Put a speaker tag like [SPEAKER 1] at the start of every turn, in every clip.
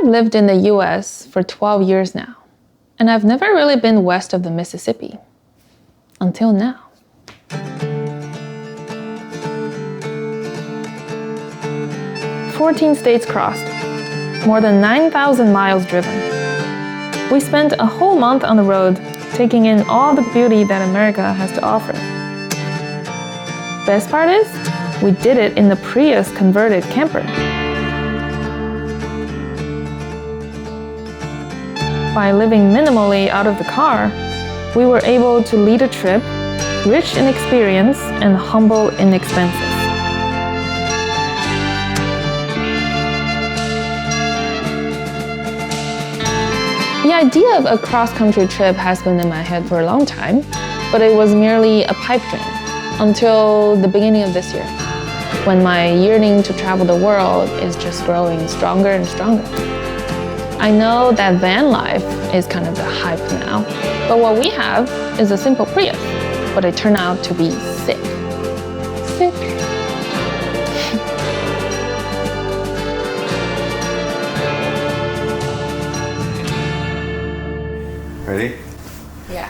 [SPEAKER 1] have lived in the US for 12 years now, and I've never really been west of the Mississippi. Until now. 14 states crossed, more than 9,000 miles driven. We spent a whole month on the road, taking in all the beauty that America has to offer. Best part is, we did it in the Prius converted camper. By living minimally out of the car, we were able to lead a trip rich in experience and humble in expenses. The idea of a cross-country trip has been in my head for a long time, but it was merely a pipe dream until the beginning of this year, when my yearning to travel the world is just growing stronger and stronger. I know that van life is kind of the hype now, but what we have is a simple Prius, but it turned out to be sick. Sick.
[SPEAKER 2] Ready?
[SPEAKER 3] Yeah.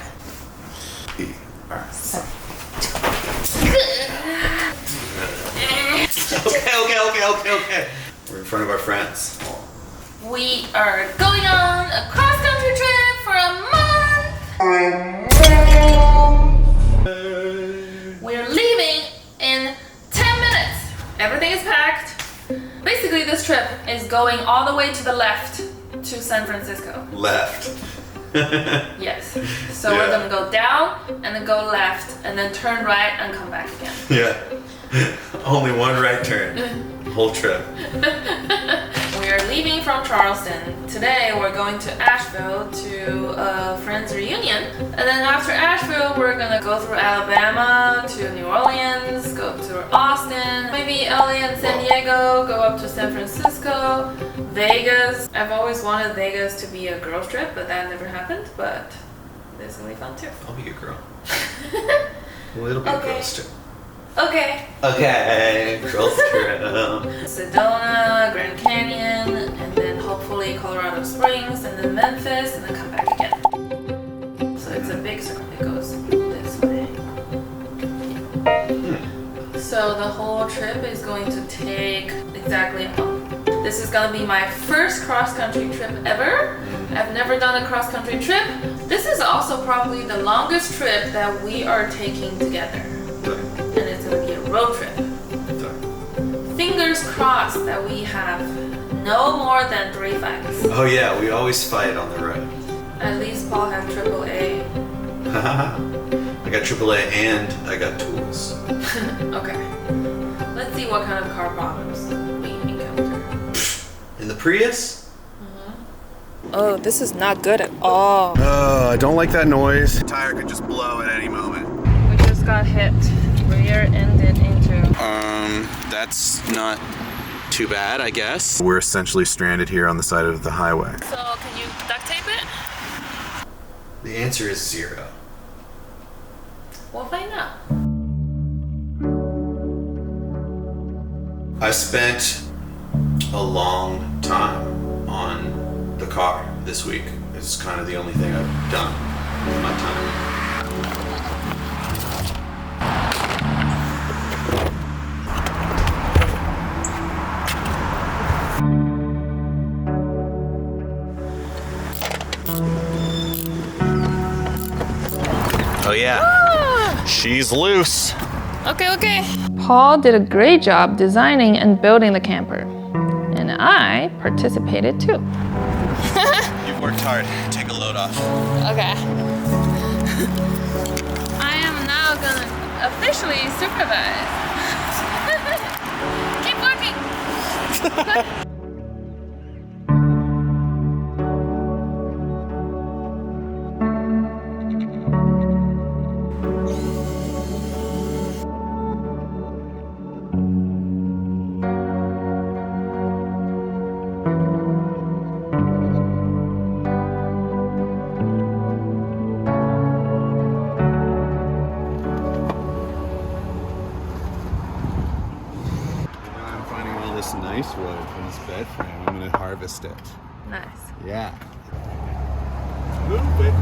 [SPEAKER 2] Okay. We're in front of our friends.
[SPEAKER 3] We are going on a cross-country trip for a month. We're leaving in 10 minutes. Everything is packed. Basically, this trip is going all the way to the left to San Francisco.
[SPEAKER 2] Left.
[SPEAKER 3] Yes. So we're gonna go down and then go left and then turn right and come back again.
[SPEAKER 2] Yeah. Only one right turn. Whole trip.
[SPEAKER 3] We are leaving from Charleston. Today we're going to Asheville to a friend's reunion. And then after Asheville, we're gonna go through Alabama to New Orleans, go to Austin, maybe LA and San Diego, go up to San Francisco, Vegas. I've always wanted Vegas to be a girls trip, but that never happened. But this is gonna be fun too.
[SPEAKER 2] I'll be your girl. Well, it'll be a girls trip.
[SPEAKER 3] Okay.
[SPEAKER 2] Girls trip.
[SPEAKER 3] Sedona, Grand Canyon, and then hopefully Colorado Springs, and then Memphis, and then come back again. So it's a big circle. It goes this way. So the whole trip is going to take exactly a month. This is gonna be my first cross-country trip ever. I've never done a cross-country trip. This is also probably the longest trip that we are taking together. And it's gonna be a road trip. Fingers crossed that we have no more than 3 fights.
[SPEAKER 2] Oh yeah, we always fight on the road.
[SPEAKER 3] At least Paul had AAA.
[SPEAKER 2] I got AAA and I got tools.
[SPEAKER 3] Okay. Let's see what kind of car problems we encounter.
[SPEAKER 2] In the Prius?
[SPEAKER 3] Oh, this is not good at all.
[SPEAKER 4] I don't like that noise. The tire could just blow at any moment.
[SPEAKER 3] We just got hit. Rear-ended into.
[SPEAKER 4] That's not too bad, I guess. We're essentially stranded here on the side of the highway.
[SPEAKER 3] So, can you duct tape it?
[SPEAKER 2] The answer is 0.
[SPEAKER 3] We'll find out.
[SPEAKER 2] I spent a long time on the car this week. It's kind of the only thing I've done with my time.
[SPEAKER 4] Oh yeah, she's loose.
[SPEAKER 3] Okay.
[SPEAKER 1] Paul did a great job designing and building the camper, and I participated too.
[SPEAKER 4] You've worked hard. Take a load off.
[SPEAKER 3] Okay. I am now gonna officially supervise. Keep working.
[SPEAKER 4] Nice wood from this bed frame. I'm gonna harvest it.
[SPEAKER 3] Nice.
[SPEAKER 4] Yeah. Move it.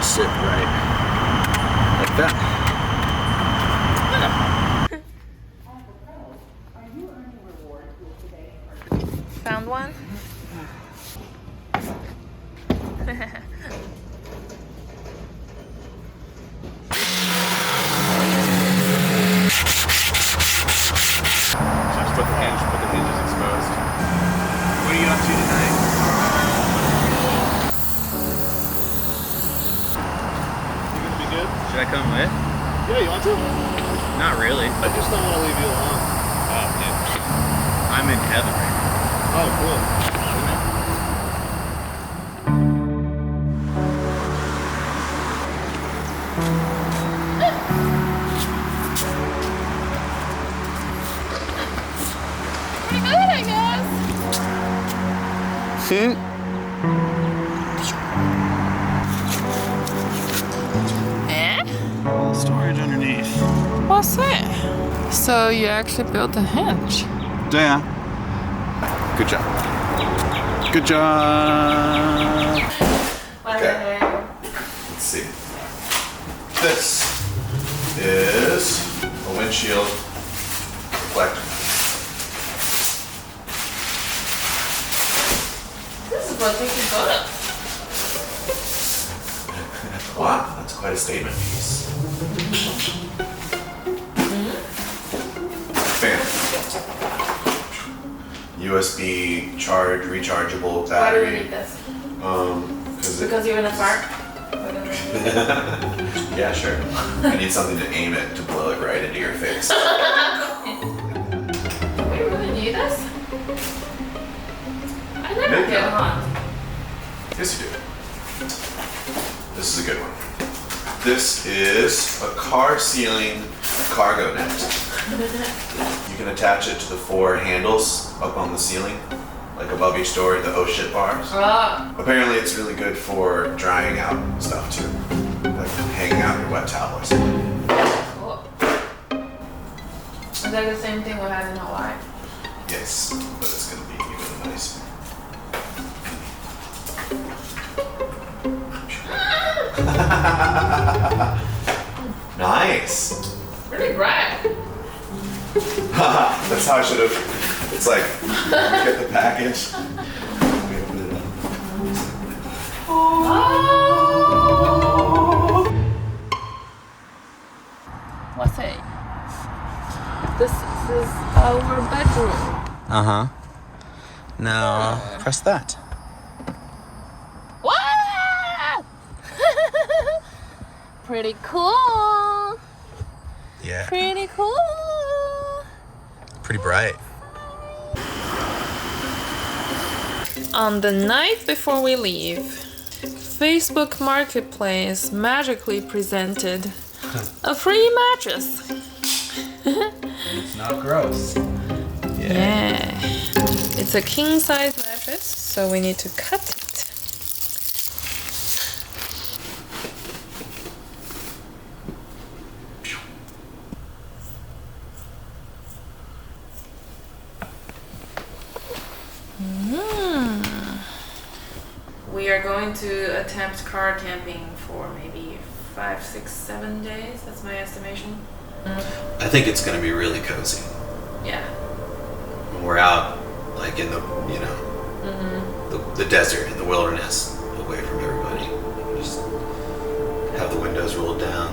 [SPEAKER 4] Sit right like that.
[SPEAKER 3] Found one?
[SPEAKER 4] Just put the hinges exposed. What are you up to tonight? Should I come with?
[SPEAKER 2] Yeah, you want to?
[SPEAKER 4] Not really.
[SPEAKER 2] I just don't want to leave you alone.
[SPEAKER 4] Oh, dude. I'm in heaven right now.
[SPEAKER 2] Oh, cool.
[SPEAKER 3] Pretty good, I guess.
[SPEAKER 4] Storage underneath.
[SPEAKER 3] What's that? So you actually built a hinge?
[SPEAKER 4] Yeah. Good job. Good job.
[SPEAKER 2] Okay. Let's see. This is a windshield reflector.
[SPEAKER 3] This is what taking photos.
[SPEAKER 2] Wow, that's quite a statement piece. Fan. USB rechargeable
[SPEAKER 3] Why do
[SPEAKER 2] battery.
[SPEAKER 3] we need this?
[SPEAKER 2] Because
[SPEAKER 3] Because you're in a park?
[SPEAKER 2] yeah, sure. I need something to aim it to blow it right into your face.
[SPEAKER 3] Do we really need this? I never
[SPEAKER 2] Maybe
[SPEAKER 3] get
[SPEAKER 2] not.
[SPEAKER 3] hot.
[SPEAKER 2] Yes, you do. This is a good one. This is a car ceiling cargo net. You can attach it to the 4 handles up on the ceiling, like above each door, the oh shit bars. Apparently it's really good for drying out stuff too, like hanging out your wet towel or something.
[SPEAKER 3] Cool. Is that the same thing we had in Hawaii?
[SPEAKER 2] Yes, but it's gonna be even nicer. Nice.
[SPEAKER 3] Really bright.
[SPEAKER 2] That's how I should have. It's like, get the package.
[SPEAKER 3] What's it? This is our bedroom.
[SPEAKER 4] Uh-huh. Now, press that.
[SPEAKER 3] Wow! Pretty cool.
[SPEAKER 4] Yeah.
[SPEAKER 3] Pretty cool.
[SPEAKER 4] Pretty bright.
[SPEAKER 3] On the night before we leave, Facebook Marketplace magically presented a free mattress.
[SPEAKER 4] It's not gross.
[SPEAKER 3] Yeah. It's a king size mattress, so we need to cut it. We are going to attempt car camping for maybe 5, 6, 7 days. That's my estimation.
[SPEAKER 2] I think it's gonna be really cozy.
[SPEAKER 3] Yeah.
[SPEAKER 2] When we're out, like in the, you know, the desert, in the wilderness, away from everybody. windows rolled down,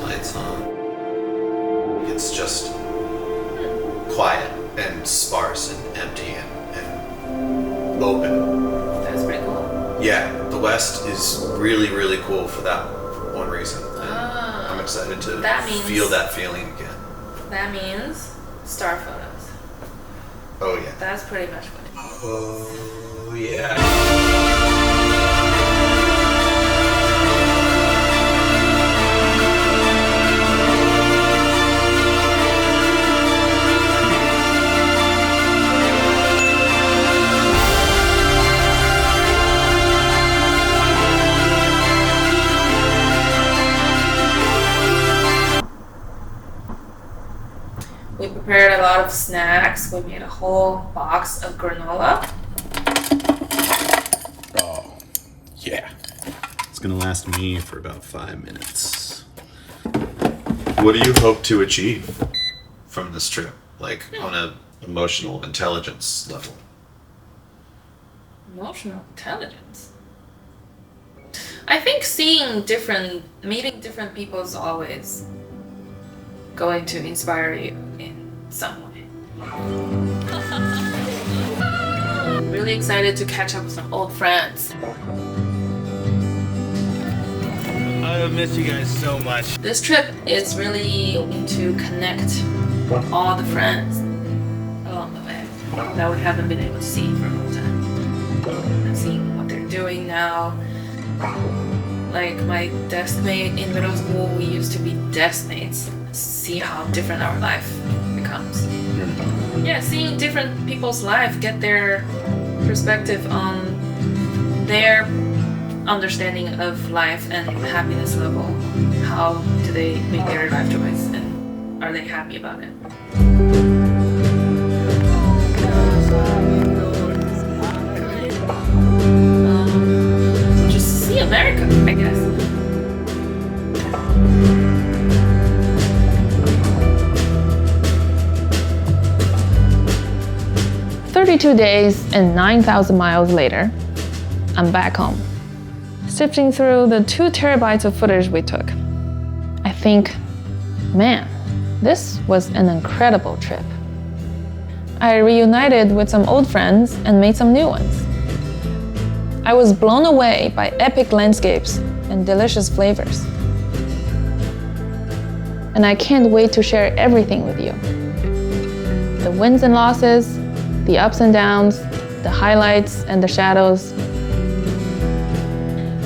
[SPEAKER 2] lights on. It's just quiet and sparse and empty and open.
[SPEAKER 3] That's pretty cool.
[SPEAKER 2] Yeah, the West is really, really cool for that one reason. I'm excited to feel that feeling again.
[SPEAKER 3] That means star photos.
[SPEAKER 2] Oh yeah.
[SPEAKER 3] That's pretty much what it is.
[SPEAKER 2] Oh yeah.
[SPEAKER 3] We prepared a lot of snacks. We made a whole box of granola.
[SPEAKER 4] Oh, yeah. It's gonna last me for about 5 minutes.
[SPEAKER 2] What do you hope to achieve from this trip? Like on a emotional intelligence level?
[SPEAKER 3] Emotional intelligence. I think meeting different people is always going to inspire you in some way. I'm really excited to catch up with some old friends.
[SPEAKER 5] I miss you guys so much.
[SPEAKER 3] This trip is really to connect all the friends along the way that we haven't been able to see for a long time. And seeing what they're doing now. Like my desk mate in middle school, we used to be desk mates. See how different our life becomes. Yeah, seeing different people's life, get their perspective on their understanding of life and happiness level. How do they make their life choice and are they happy about it? Just see America, I guess.
[SPEAKER 1] 32 days and 9,000 miles later, I'm back home. Sifting through the 2 terabytes of footage we took, I think, man, this was an incredible trip. I reunited with some old friends and made some new ones. I was blown away by epic landscapes and delicious flavors. And I can't wait to share everything with you. The wins and losses, the ups and downs, the highlights and the shadows.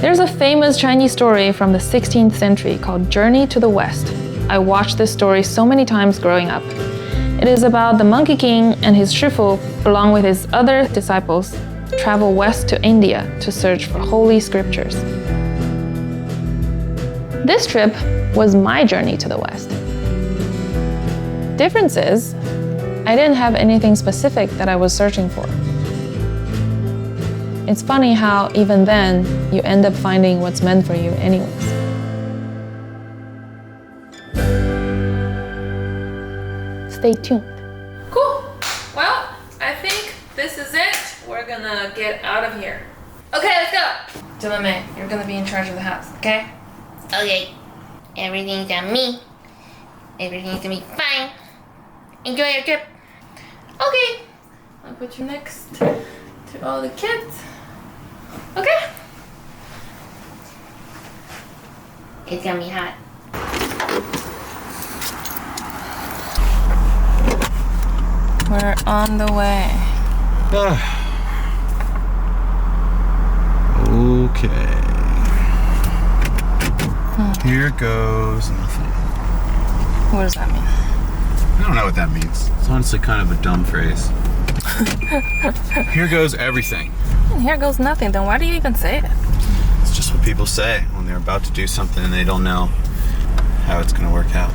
[SPEAKER 1] There's a famous Chinese story from the 16th century called Journey to the West. I watched this story so many times growing up. It is about the Monkey King and his Shifu, along with his other disciples, travel west to India to search for holy scriptures. This trip was my journey to the West. Difference is, I didn't have anything specific that I was searching for. It's funny how even then, you end up finding what's meant for you anyways. Stay tuned.
[SPEAKER 3] Cool. Well, I think this is it. We're gonna get out of here. Okay, let's go. May, you're gonna be in charge of the house, okay?
[SPEAKER 6] Okay, everything's on me. Everything's gonna be fine. Enjoy your trip.
[SPEAKER 3] Okay. I'll put you next to all the kids. Okay.
[SPEAKER 6] It's gonna be hot.
[SPEAKER 3] We're on the way.
[SPEAKER 4] Okay. Here goes nothing.
[SPEAKER 3] What does that mean?
[SPEAKER 4] I don't know what that means. It's honestly kind of a dumb phrase. Here goes everything.
[SPEAKER 3] Here goes nothing. Then why do you even say it?
[SPEAKER 4] It's just what people say when they're about to do something and they don't know how it's going to work out.